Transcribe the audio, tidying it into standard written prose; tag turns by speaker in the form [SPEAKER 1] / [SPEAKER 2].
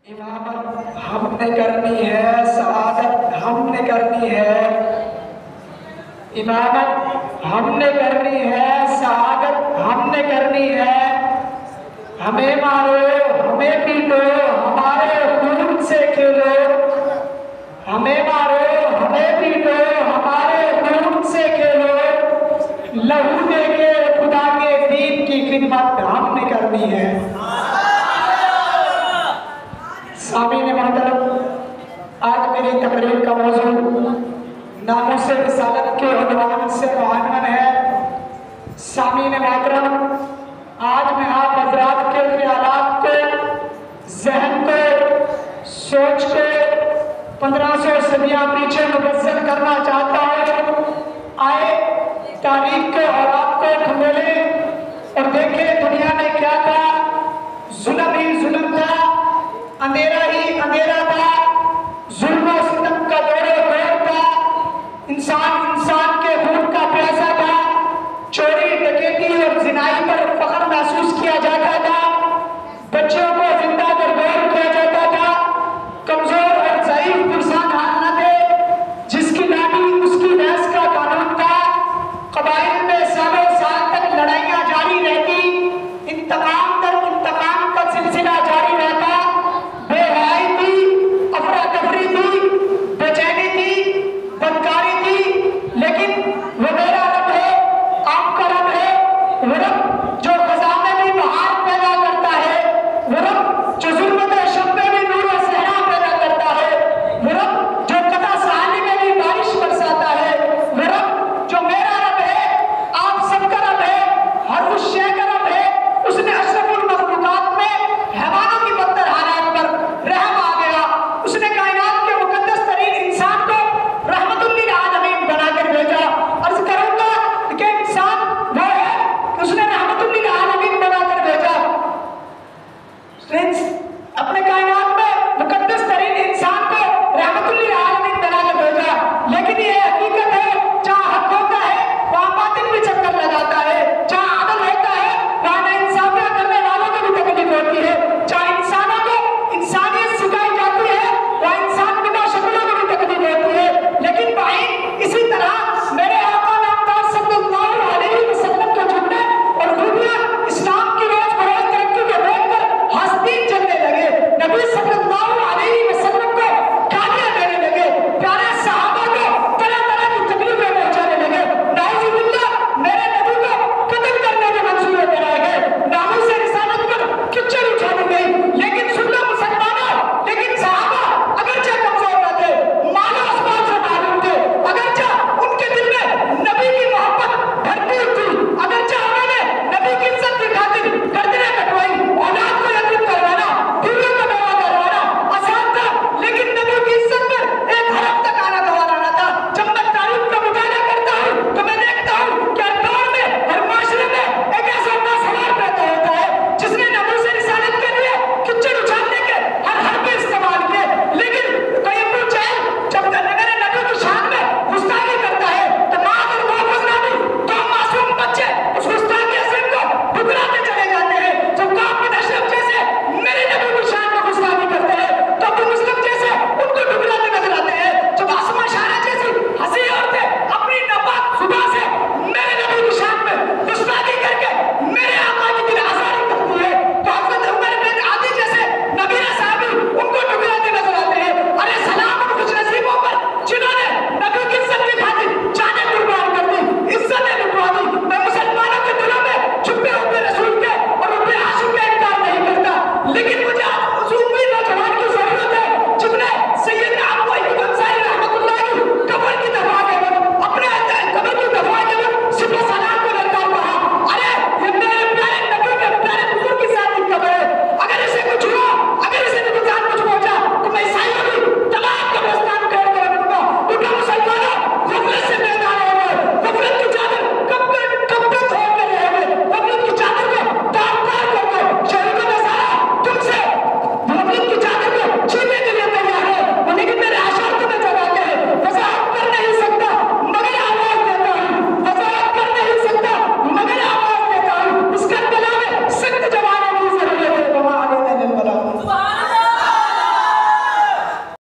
[SPEAKER 1] इमामत हमने करनी है, शहादत हमने करनी है। इमामत हमने करनी है, शहादत हमने करनी है। हमें मारो, हमें पीटो, हमारे खून से खेलो। हमें मारो, हमें पीटो, हमारे खून से खेलो। लहू देके खुदा के दीन की खिदमत हमने करनी है। सामीन मोहतरम, आज मेरी तकरीर का मौजू नामूस रिसालत के उन्वान से मुअन्वन है। सामीन मोहतरम, आज मैं आप हज़रात के ख्यालात को, ज़हन को, सोच को 1500 सदियाँ पीछे मुबस्सर करना चाहता हूँ। आए तारीख के औरात को खंगोलें और देखें दुनिया में क्या था। जुल्म ही जुल्म था, अंधेरा ही अंधेरा था, जुल्म और सितम का दौर था। इंसान इंसान के खून का प्यासा था। चोरी डकैती और जिनाई पर फख्र महसूस किया जाता